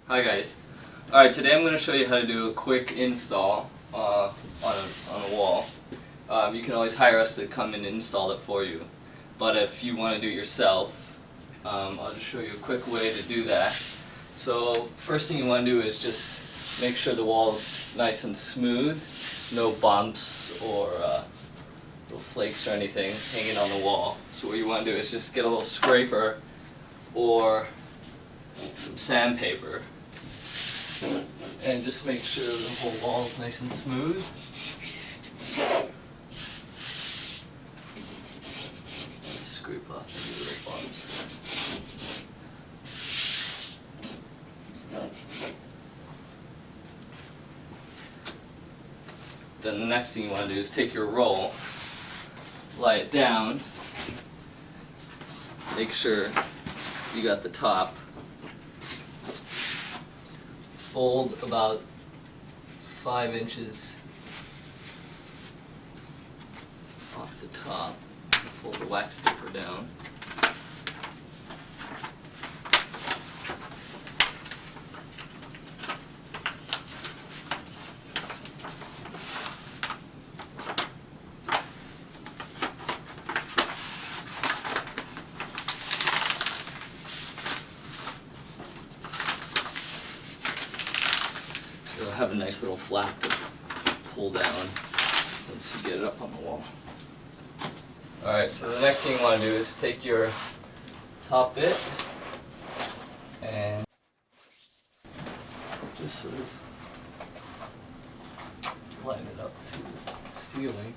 Hi guys. Alright, today I'm going to show you how to do a quick install on a wall. You can always hire us to come and install it for you. But if you want to do it yourself, I'll just show you a quick way to do that. So first thing you want to do is just make sure the wall is nice and smooth. No bumps or little flakes or anything hanging on the wall. So what you want to do is just get a little scraper or some sandpaper and just make sure the whole wall is nice and smooth. Scrape off any little bumps. Then the next thing you want to do is take your roll, lie it down, make sure you got the top, fold about 5 inches off the top, fold the wax paper down. It'll have a nice little flap to pull down once you get it up on the wall. Alright, so the next thing you want to do is take your top bit and just sort of line it up to the ceiling.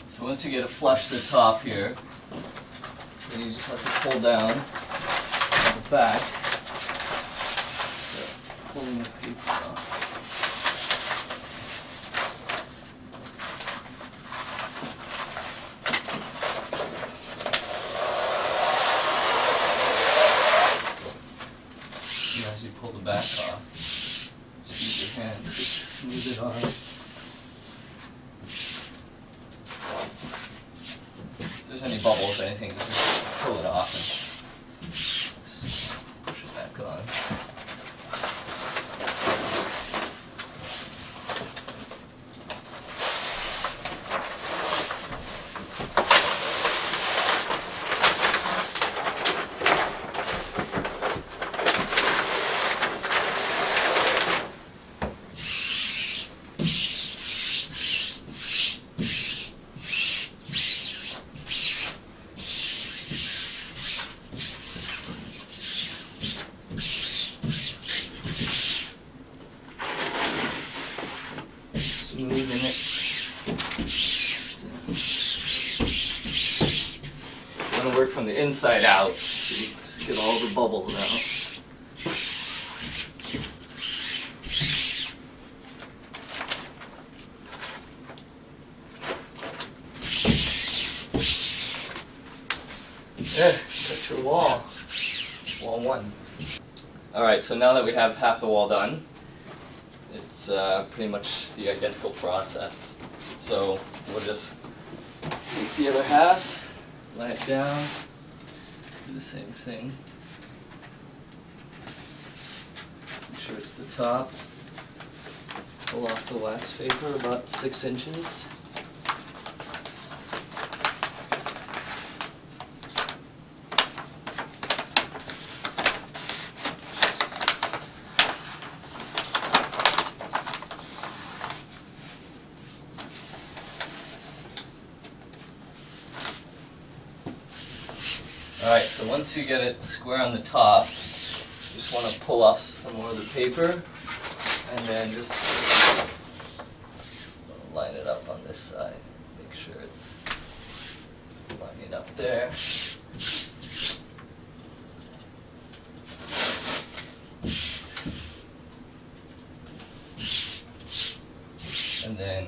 So once you get it flush to the top here, then you just have to pull down on the back, start pulling the paper off. And as you pull the back off, just use your hands to smooth it on. If there's any bubbles or anything, just pull it off and just push it back on. Smoothing it. You want to work from the inside out, so you just get all the bubbles out. There, that's your wall. Wall 1. Alright, so now that we have half the wall done, it's pretty much the identical process. So we'll just take the other half, lay it down, do the same thing. Make sure it's the top. Pull off the wax paper about 6 inches. Alright, so once you get it square on the top, you just want to pull off some more of the paper and then just line it up on this side. Make sure it's lining up there. And then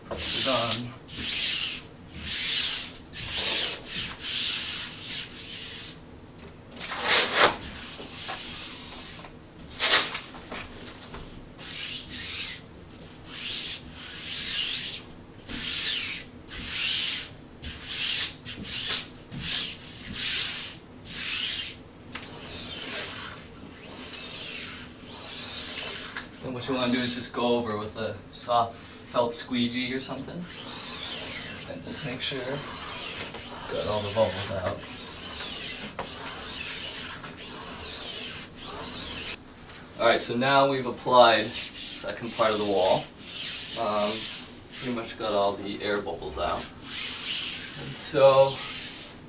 press it on. what you want to do is just go over with a soft felt squeegee or something, and just make sure got all the bubbles out. Alright, so now we've applied the second part of the wall. Pretty much got all the air bubbles out. And so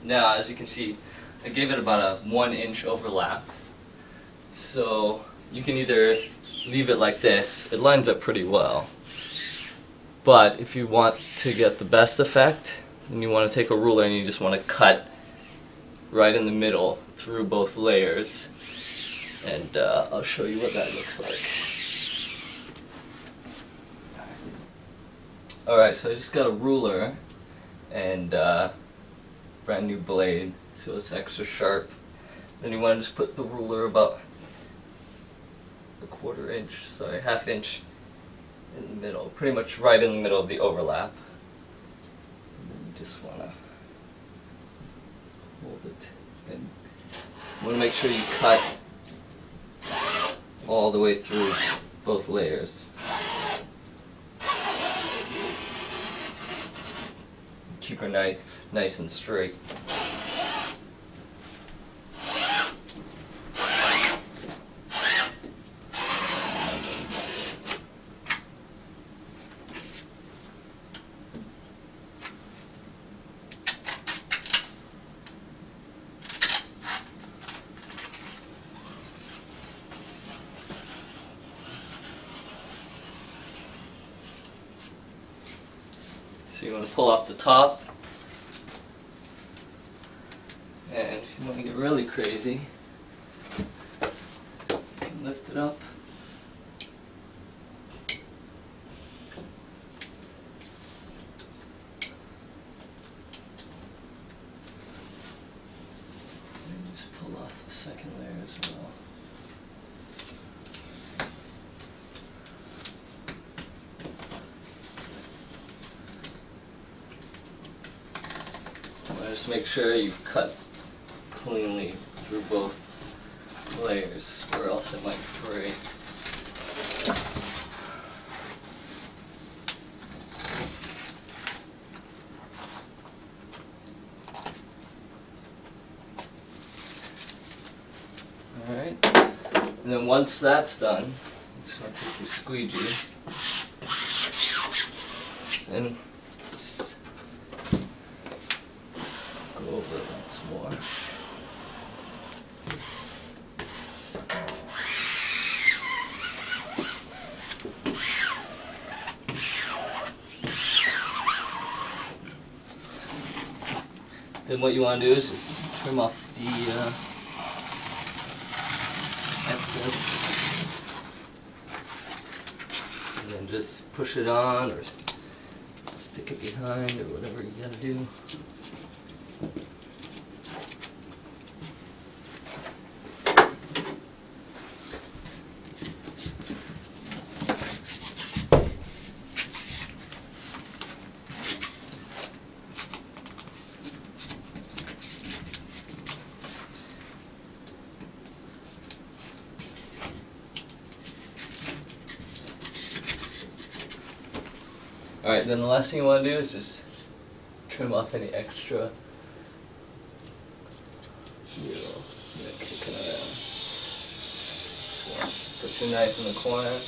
now, as you can see, I gave it about a 1-inch overlap. So you can either leave it like this, it lines up pretty well. But if you want to get the best effect, then you want to take a ruler and you just want to cut right in the middle through both layers. And I'll show you what that looks like. Alright, so I just got a ruler and brand new blade, so it's extra sharp. Then you want to just put the ruler about a 1/4 inch, sorry, 1/2 inch in the middle, pretty much right in the middle of the overlap. And then you just want to hold it. And you want to make sure you cut all the way through both layers. Keep your knife nice and straight. So you want to pull off the top, and if you want to get really crazy, you can lift it up. And just pull off the second layer as well. Just make sure you cut cleanly through both layers, or else it might fray. Alright, and then once that's done, you just want to take your squeegee and over it once more. Then what you want to do is just trim off the excess, and then just push it on or stick it behind or whatever you gotta do. Alright, then the last thing you want to do is just trim off any extra mural that kicking around. So put your knife in the corner.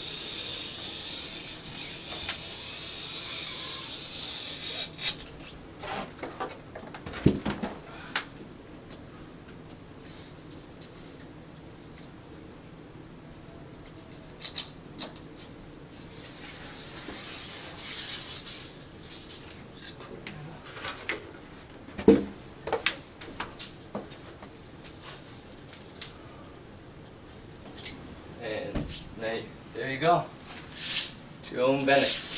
And there you go. It's your own Bennett.